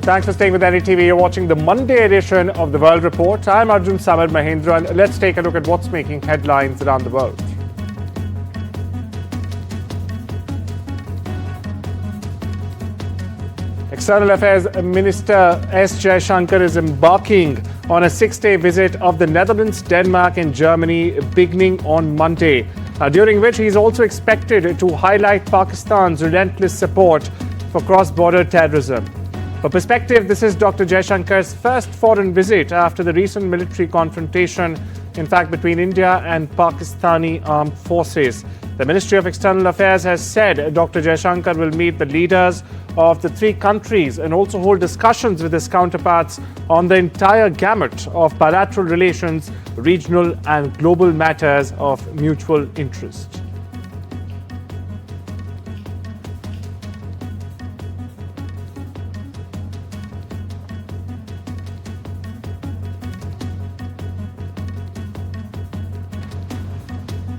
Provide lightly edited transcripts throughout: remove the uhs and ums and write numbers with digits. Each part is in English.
Thanks for staying with NDTV. You're watching the Monday edition of the World Report. I'm Arjun, Samar, Mahendran. Let's take a look at what's making headlines around the world. External Affairs Minister S. Jaishankar is embarking on a 6-day visit of the Netherlands, Denmark and Germany beginning on Monday, during which he is also expected to highlight Pakistan's relentless support for cross-border terrorism. For perspective, this is Dr. Jaishankar's first foreign visit after the recent military confrontation, in fact, between India and Pakistani armed forces. The Ministry of External Affairs has said Dr. Jaishankar will meet the leaders of the three countries and also hold discussions with his counterparts on the entire gamut of bilateral relations, regional and global matters of mutual interest.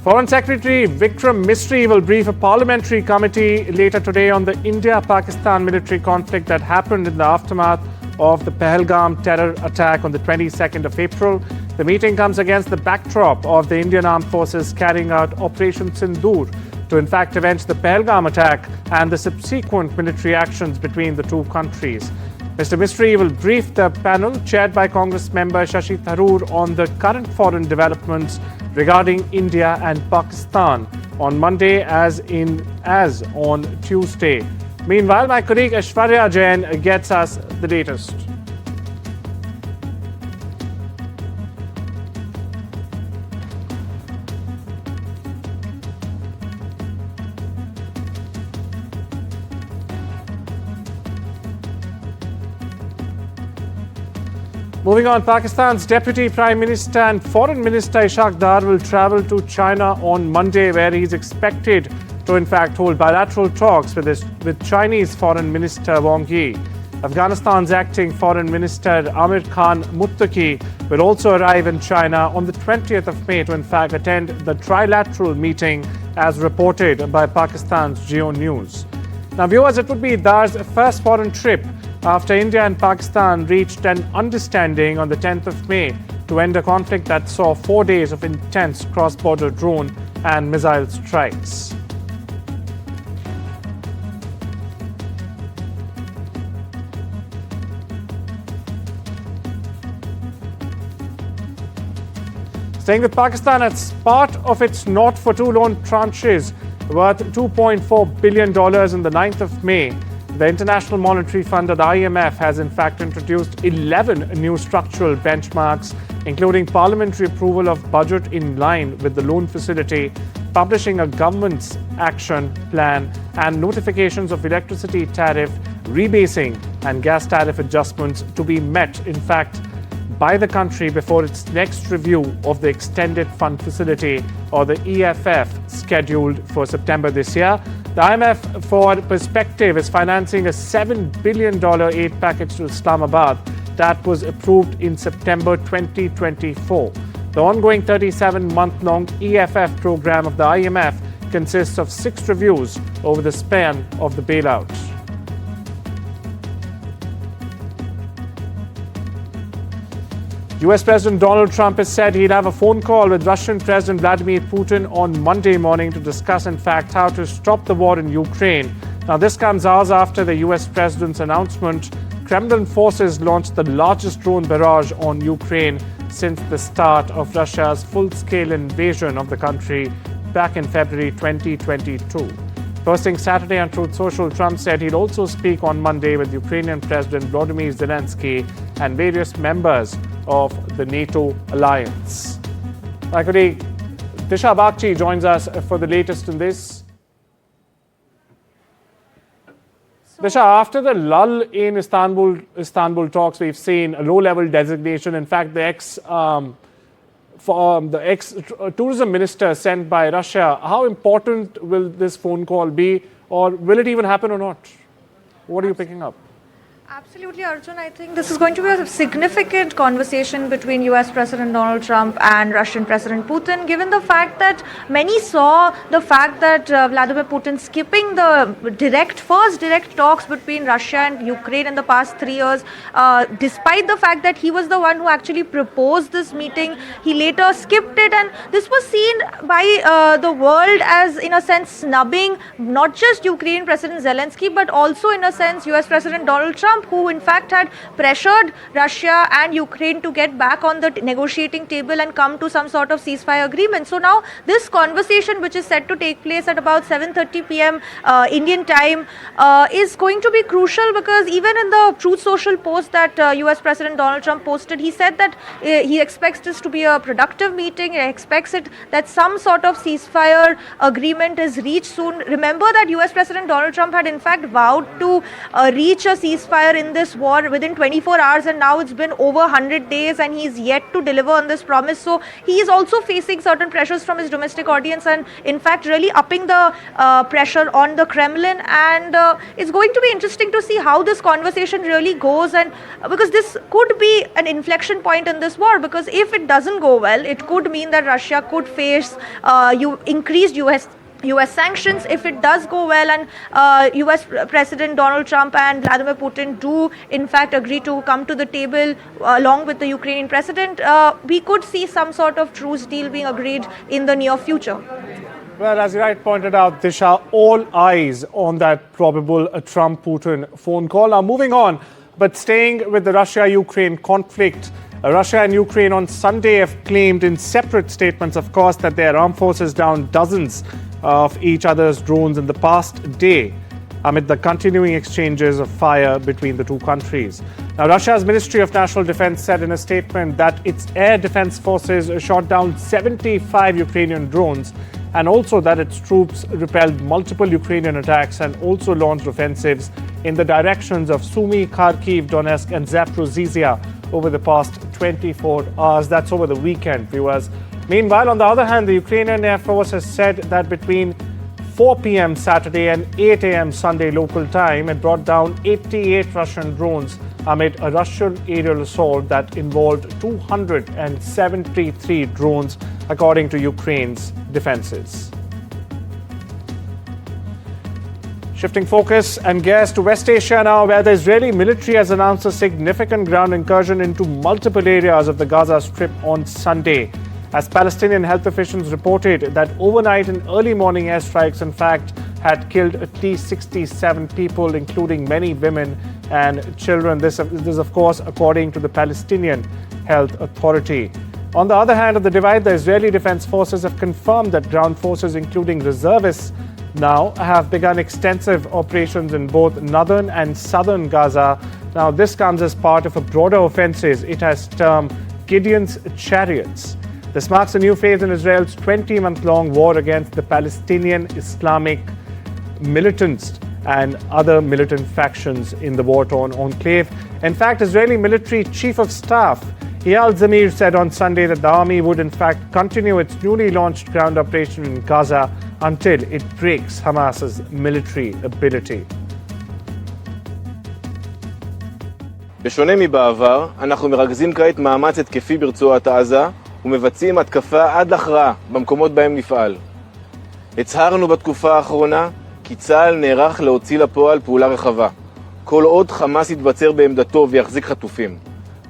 Foreign Secretary Vikram Misri will brief a parliamentary committee later today on the India-Pakistan military conflict that happened in the aftermath of the Pahalgam terror attack on the 22nd of April. The meeting comes against the backdrop of the Indian Armed Forces carrying out Operation Sindoor to in fact avenge the Pahalgam attack and the subsequent military actions between the two countries. Mr. Misri will brief the panel chaired by Congress member Shashi Tharoor on the current foreign developments regarding India and Pakistan on Monday as on Tuesday. Meanwhile, my colleague Aishwarya Jain gets us the latest. Moving on, Pakistan's Deputy Prime Minister and Foreign Minister Ishaq Dar will travel to China on Monday, where he is expected to in fact hold bilateral talks with Chinese Foreign Minister Wang Yi. Afghanistan's acting Foreign Minister Amir Khan Muttaqi will also arrive in China on the 20th of May to in fact attend the trilateral meeting as reported by Pakistan's Geo News. Now viewers, it would be Dar's first foreign trip after India and Pakistan reached an understanding on the 10th of May to end a conflict that saw 4 days of intense cross-border drone and missile strikes. Staying with Pakistan, as part of its not-for-two loan tranches worth $2.4 billion on the 9th of May, the International Monetary Fund, or the IMF, has in fact introduced 11 new structural benchmarks, including parliamentary approval of budget in line with the loan facility, publishing a government's action plan, and notifications of electricity tariff rebasing and gas tariff adjustments to be met, in fact, by the country before its next review of the Extended Fund Facility, or the EFF, scheduled for September this year. The IMF, for perspective, is financing a $7 billion aid package to Islamabad that was approved in September 2024. The ongoing 37-month-long EFF program of the IMF consists of 6 reviews over the span of the bailout. US President Donald Trump has said he'd have a phone call with Russian President Vladimir Putin on Monday morning to discuss, in fact, how to stop the war in Ukraine. Now, this comes hours after the US President's announcement. Kremlin forces launched the largest drone barrage on Ukraine since the start of Russia's full-scale invasion of the country back in February 2022. Posting Saturday on Truth Social, Trump said he'd also speak on Monday with Ukrainian President Volodymyr Zelensky and various members of the NATO alliance. My colleague Disha Bagchi joins us for the latest in this. Disha, after the lull in Istanbul talks, we've seen a low-level designation. In fact, the ex-tourism minister sent by Russia. How important will this phone call be, or will it even happen or not? What are you picking up? Absolutely, Arjun. I think this is going to be a significant conversation between US President Donald Trump and Russian President Putin, given the fact that many saw the fact that Vladimir Putin skipping the first direct talks between Russia and Ukraine in the past 3 years, despite the fact that he was the one who actually proposed this meeting. He later skipped it, and this was seen by the world as, in a sense, snubbing not just Ukrainian President Zelensky, but also, in a sense, US President Donald Trump, who in fact had pressured Russia and Ukraine to get back on the negotiating table and come to some sort of ceasefire agreement. So now this conversation, which is set to take place at about 7:30 p.m. Indian time, is going to be crucial, because even in the Truth Social post that US President Donald Trump posted, he said that he expects this to be a productive meeting. He expects it that some sort of ceasefire agreement is reached soon. Remember that US President Donald Trump had in fact vowed to reach a ceasefire in this war within 24 hours, and now it's been over 100 days and he's yet to deliver on this promise. So he is also facing certain pressures from his domestic audience, and in fact really upping the pressure on the Kremlin. And it's going to be interesting to see how this conversation really goes, and because this could be an inflection point in this war, because if it doesn't go well, it could mean that Russia could face increased US sanctions. If it does go well and US President Donald Trump and Vladimir Putin do in fact agree to come to the table along with the Ukrainian president, we could see some sort of truce deal being agreed in the near future. Well, as you right pointed out, Disha, all eyes on that probable Trump-Putin phone call. Now moving on, but staying with the Russia-Ukraine conflict, Russia and Ukraine on Sunday have claimed in separate statements, of course, that their armed forces downed dozens of each other's drones in the past day amid the continuing exchanges of fire between the two countries. Now, Russia's Ministry of National Defense said in a statement that its air defense forces shot down 75 Ukrainian drones, and also that its troops repelled multiple Ukrainian attacks and also launched offensives in the directions of Sumy, Kharkiv, Donetsk and Zaporizhzhia over the past 24 hours. That's over the weekend, viewers. Meanwhile, on the other hand, the Ukrainian Air Force has said that between 4 p.m. Saturday and 8 a.m. Sunday local time, it brought down 88 Russian drones amid a Russian aerial assault that involved 273 drones, according to Ukraine's defenses. Shifting focus and gears to West Asia now, where the Israeli military has announced a significant ground incursion into multiple areas of the Gaza Strip on Sunday, as Palestinian health officials reported that overnight and early morning airstrikes, in fact, had killed at least 67 people, including many women and children. This is, of course, according to the Palestinian Health Authority. On the other hand of the divide, the Israeli Defense Forces have confirmed that ground forces, including reservists, now have begun extensive operations in both northern and southern Gaza. Now, this comes as part of a broader offensive it has termed Gideon's Chariots. This marks a new phase in Israel's 20-month-long war against the Palestinian Islamic militants and other militant factions in the war-torn enclave. In fact, Israeli military chief of staff Eyal Zamir said on Sunday that the army would in fact continue its newly launched ground operation in Gaza until it breaks Hamas's military ability. בשונה מבעבר, אנחנו מרכזים כעת מאמץ התקפי ברצועת עזה ומבצעים התקפה עד להכרעה במקומות בהם נפעל. הצהרנו בתקופה האחרונה כי צה"ל נערך להוציא לפועל פעולה רחבה, כל עוד חמאס יתבצר בעמדתו ויחזיק חטופים.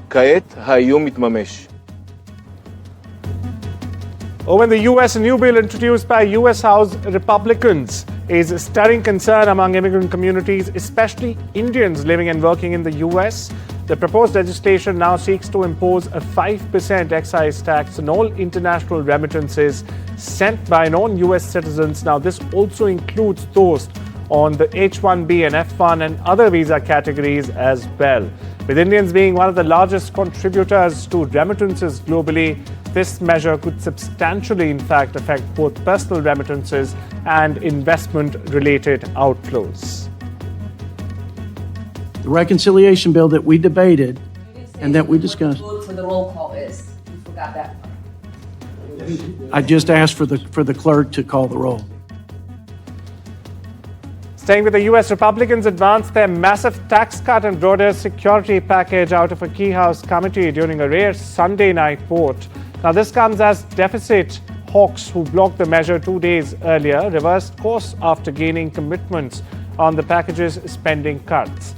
כעת האיום מתממש. Over in the US, a new bill introduced by US House Republicans is stirring concern among immigrant communities, especially Indians living and working in the US. The proposed legislation now seeks to impose a 5% excise tax on all international remittances sent by non-US citizens. Now, this also includes those on the H-1B and F-1 and other visa categories as well. With Indians being one of the largest contributors to remittances globally, this measure could substantially, in fact, affect both personal remittances and investment-related outflows. The reconciliation bill that we debated and that we discussed. Vote for the roll call is. You forgot that part. I just asked for the clerk to call the roll. Staying with the US, Republicans advanced their massive tax cut and broader security package out of a key House committee during a rare Sunday night vote. Now, this comes as deficit hawks who blocked the measure 2 days earlier reversed course after gaining commitments on the package's spending cuts.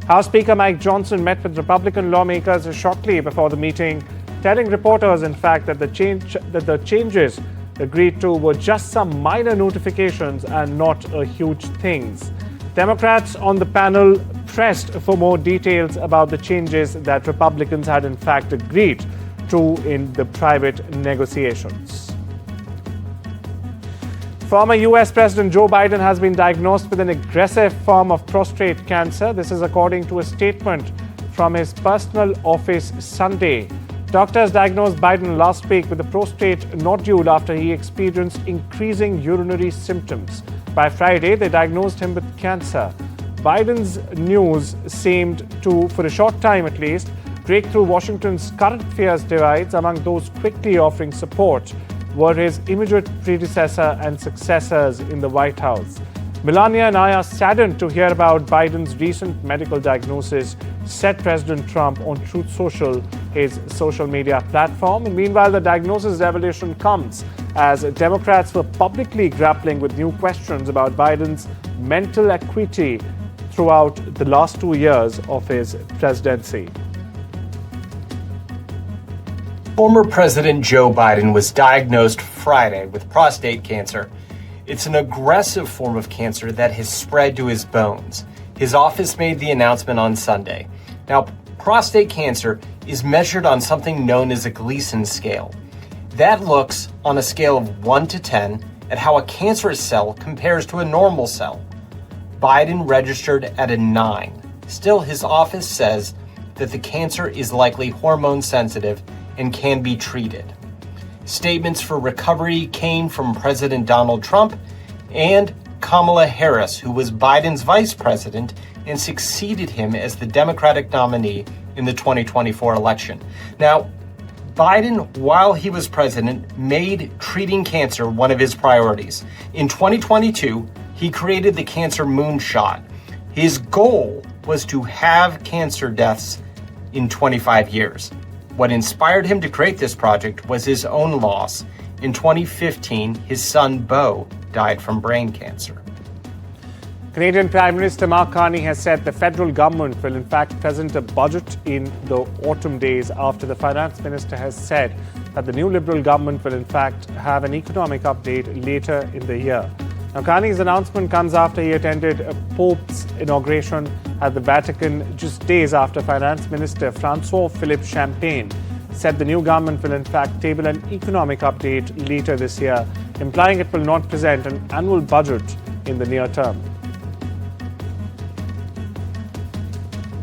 House Speaker Mike Johnson met with Republican lawmakers shortly before the meeting, telling reporters, in fact, that the changes agreed to were just some minor notifications and not huge things. Democrats on the panel pressed for more details about the changes that Republicans had in fact agreed to in the private negotiations. Former US President Joe Biden has been diagnosed with an aggressive form of prostate cancer. This is according to a statement from his personal office Sunday. Doctors diagnosed Biden last week with a prostate nodule after he experienced increasing urinary symptoms. By Friday, they diagnosed him with cancer. Biden's news seemed to, for a short time at least, break through Washington's current fierce divides. Among those quickly offering support were his immediate predecessor and successors in the White House. Melania and I are saddened to hear about Biden's recent medical diagnosis, said President Trump on Truth Social, his social media platform. And meanwhile, the diagnosis revelation comes as Democrats were publicly grappling with new questions about Biden's mental acuity throughout the last 2 years of his presidency. Former President Joe Biden was diagnosed Friday with prostate cancer. It's an aggressive form of cancer that has spread to his bones. His office made the announcement on Sunday. Now, prostate cancer is measured on something known as a Gleason scale. That looks on a scale of 1 to 10 at how a cancerous cell compares to a normal cell. Biden registered at a 9. Still, his office says that the cancer is likely hormone sensitive and can be treated. Statements for recovery came from President Donald Trump and Kamala Harris, who was Biden's vice president and succeeded him as the Democratic nominee in the 2024 election. Now, Biden, while he was president, made treating cancer one of his priorities. In 2022, he created the Cancer Moonshot. His goal was to have cancer deaths in 25 years. What inspired him to create this project was his own loss. In 2015, his son, Beau, died from brain cancer. Canadian Prime Minister Mark Carney has said the federal government will in fact present a budget in the autumn days after the finance minister has said that the new Liberal government will in fact have an economic update later in the year. Now, Carney's announcement comes after he attended a Pope's inauguration at the Vatican just days after Finance Minister François-Philippe Champagne said the new government will in fact table an economic update later this year, implying it will not present an annual budget in the near term.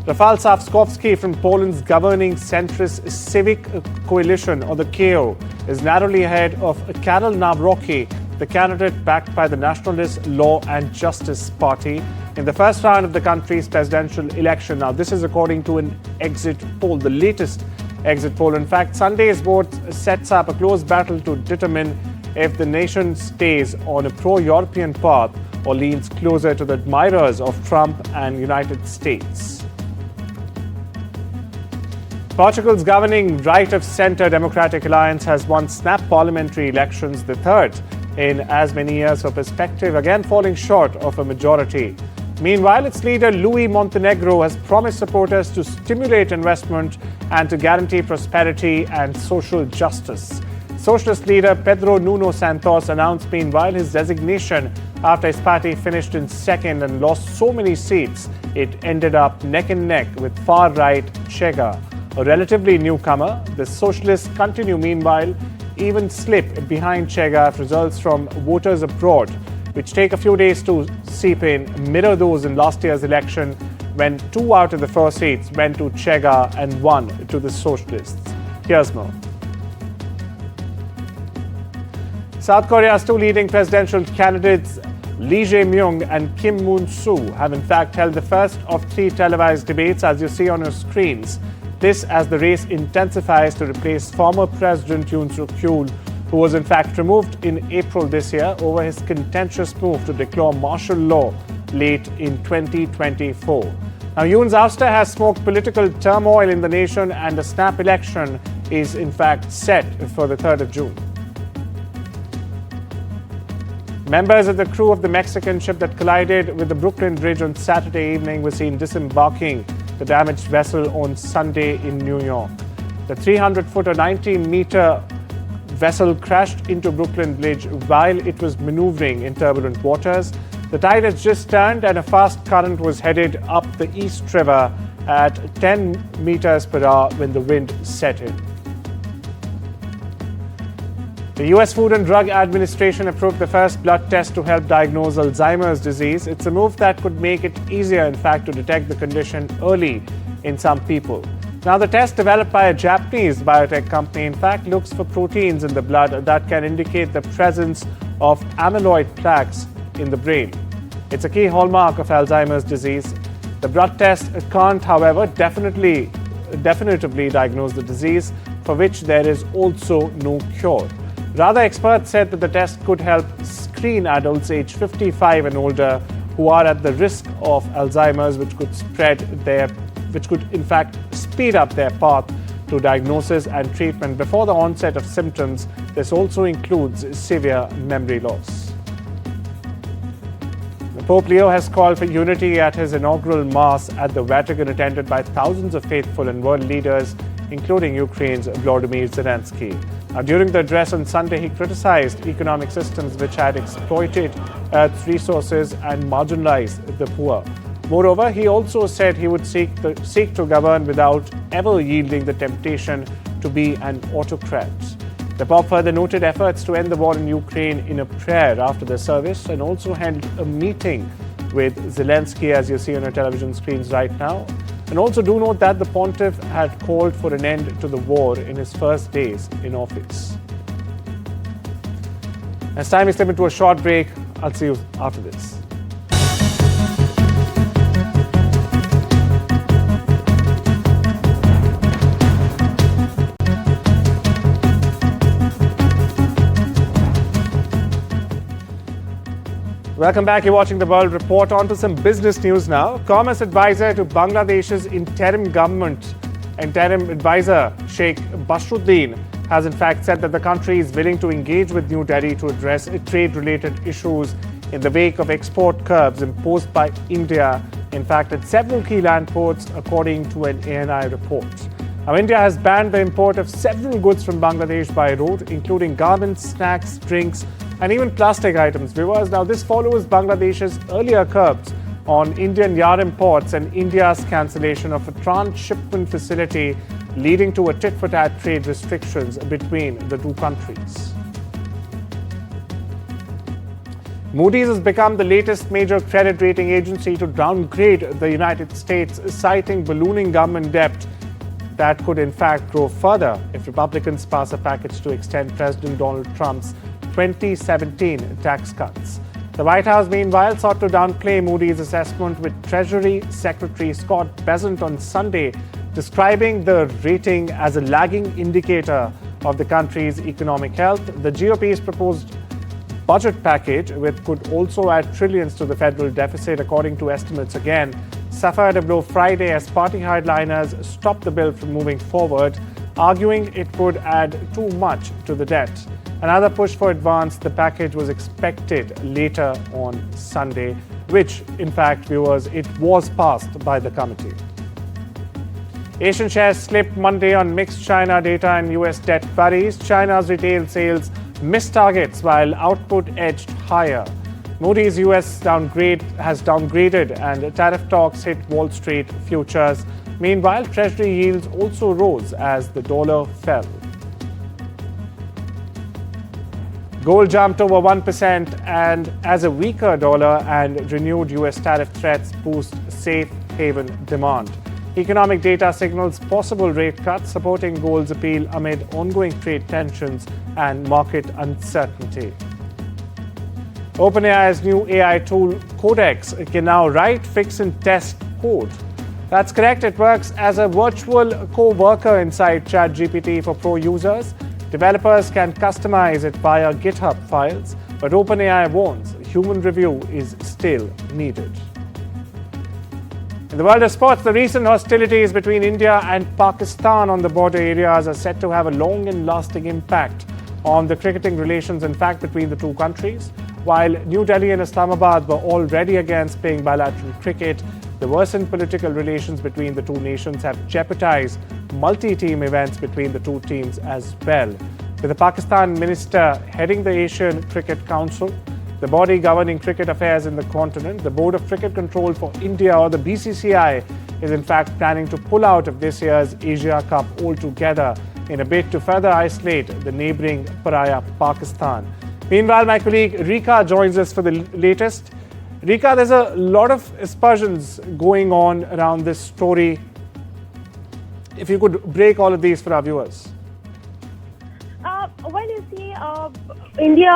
Rafał Trzaskowski from Poland's governing centrist Civic Coalition, or the KO, is narrowly ahead of Karol Nawrocki, the candidate backed by the Nationalist Law and Justice Party, in the first round of the country's presidential election. Now, this is according to an exit poll, the latest exit poll. In fact, Sunday's vote sets up a close battle to determine if the nation stays on a pro-European path or leans closer to the admirers of Trump and United States. Portugal's governing right-of-centre Democratic Alliance has won snap parliamentary elections, the third in as many years for perspective, again falling short of a majority. Meanwhile, its leader Luis Montenegro has promised supporters to stimulate investment and to guarantee prosperity and social justice. Socialist leader Pedro Nuno Santos announced meanwhile his resignation after his party finished in second and lost so many seats it ended up neck and neck with far-right Chega. A relatively newcomer, the socialists continue meanwhile even slip behind Chega if results from voters abroad, which take a few days to seep in, mirror those in last year's election when 2 out of the 4 seats went to Chega and 1 to the socialists. Here's more. South Korea's 2 leading presidential candidates, Lee Jae-myung and Kim Moon-soo, have in fact held the first of 3 televised debates, as you see on your screens. This as the race intensifies to replace former President Yoon Suk-yeol, who was in fact removed in April this year over his contentious move to declare martial law late in 2024. Now, Yoon's ouster has smoked political turmoil in the nation, and a snap election is in fact set for the 3rd of June. Members of the crew of the Mexican ship that collided with the Brooklyn Bridge on Saturday evening were seen disembarking the damaged vessel on Sunday in New York. The 300-foot or 19-meter vessel crashed into Brooklyn Bridge while it was maneuvering in turbulent waters. The tide had just turned and a fast current was headed up the East River at 10 meters per hour when the wind set in. The US Food and Drug Administration approved the first blood test to help diagnose Alzheimer's disease. It's a move that could make it easier, in fact, to detect the condition early in some people. Now, the test developed by a Japanese biotech company, in fact, looks for proteins in the blood that can indicate the presence of amyloid plaques in the brain. It's a key hallmark of Alzheimer's disease. The blood test can't, however, definitively diagnose the disease, for which there is also no cure. Rather, experts said that the test could help screen adults aged 55 and older who are at the risk of Alzheimer's, which could in fact speed up their path to diagnosis and treatment before the onset of symptoms. This also includes severe memory loss. Pope Leo has called for unity at his inaugural Mass at the Vatican, attended by thousands of faithful and world leaders, including Ukraine's Volodymyr Zelensky. During the address on Sunday, he criticized economic systems which had exploited Earth's resources and marginalized the poor. Moreover, he also said he would seek to govern without ever yielding the temptation to be an autocrat. The Pope further noted efforts to end the war in Ukraine in a prayer after the service, and also held a meeting with Zelensky, as you see on your television screens right now. And also do note that the pontiff had called for an end to the war in his first days in office. As time is limited to a short break, I'll see you after this. Welcome back. You're watching The World Report. On to some business news now. Commerce advisor to Bangladesh's interim advisor Sheikh Basruddin has in fact said that the country is willing to engage with New Delhi to address trade-related issues in the wake of export curbs imposed by India, in fact, at several key land ports, according to an ANI report. Now, India has banned the import of several goods from Bangladesh by road, including garments, snacks, drinks, and even plastic items. Viewers, now this follows Bangladesh's earlier curbs on Indian yarn imports and India's cancellation of a transshipment facility, leading to a tit-for-tat trade restrictions between the two countries. Moody's has become the latest major credit rating agency to downgrade the United States, citing ballooning government debt that could in fact grow further if Republicans pass a package to extend President Donald Trump's 2017 tax cuts. The White House, meanwhile, sought to downplay Moody's assessment, with Treasury Secretary Scott Bessent on Sunday describing the rating as a lagging indicator of the country's economic health. The GOP's proposed budget package, which could also add trillions to the federal deficit, according to estimates again, suffered a blow Friday as party hardliners stopped the bill from moving forward, arguing it would add too much to the debt. Another push for advance, the package was expected later on Sunday, which, in fact, viewers, it was passed by the committee. Asian shares slipped Monday on mixed China data and US debt worries. China's retail sales missed targets while output edged higher. Moody's US has downgraded, and tariff talks hit Wall Street futures. Meanwhile, Treasury yields also rose as the dollar fell. Gold jumped over 1%, and as a weaker dollar and renewed US tariff threats boost safe haven demand. Economic data signals possible rate cuts, supporting gold's appeal amid ongoing trade tensions and market uncertainty. OpenAI's new AI tool, Codex, can now write, fix, and test code. That's correct. It works as a virtual co-worker inside ChatGPT for pro users. Developers can customize it via GitHub files, but OpenAI warns human review is still needed. In the world of sports, the recent hostilities between India and Pakistan on the border areas are set to have a long and lasting impact on the cricketing relations, in fact, between the two countries. While New Delhi and Islamabad were already against playing bilateral cricket, the worsened political relations between the two nations have jeopardized multi-team events between the two teams as well. With the Pakistan minister heading the Asian Cricket Council, the body governing cricket affairs in the continent, the Board of Cricket Control for India, or the BCCI, is in fact planning to pull out of this year's Asia Cup altogether in a bid to further isolate the neighbouring pariah Pakistan. Meanwhile, my colleague Rika joins us for the latest. Rika, there's a lot of aspersions going on around this story. If you could break all of these for our viewers. Well, you see, India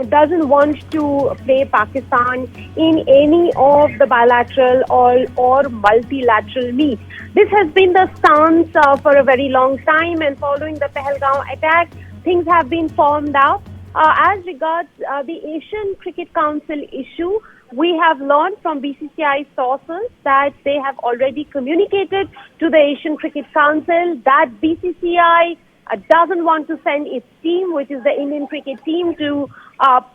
doesn't want to play Pakistan in any of the bilateral or multilateral meets. This has been the stance for a very long time, and following the Pahalgam attack, things have been formed out. As regards the Asian Cricket Council issue, we have learned from BCCI sources that they have already communicated to the Asian Cricket Council that BCCI doesn't want to send its team, which is the Indian cricket team, to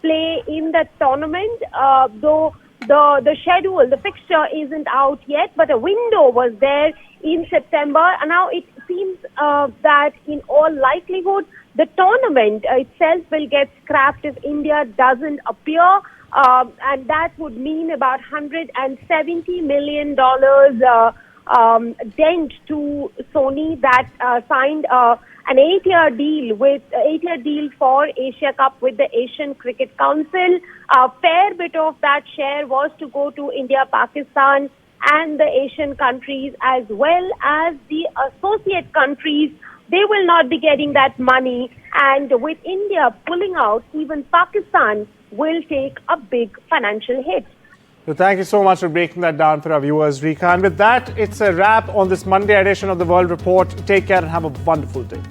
play in the tournament, though the schedule, the fixture isn't out yet, but a window was there in September, and now it seems that in all likelihood, the tournament itself will get scrapped if India doesn't appear, and that would mean about $170 million dent to Sony that signed an 8-year deal for Asia Cup with the Asian Cricket Council. A fair bit of that share was to go to India, Pakistan, and the Asian countries, as well as the associate countries. They will not be getting that money, and with India pulling out, even Pakistan will take a big financial hit. So thank you so much for breaking that down for our viewers, Rika. And with that, it's a wrap on this Monday edition of the World Report. Take care and have a wonderful day.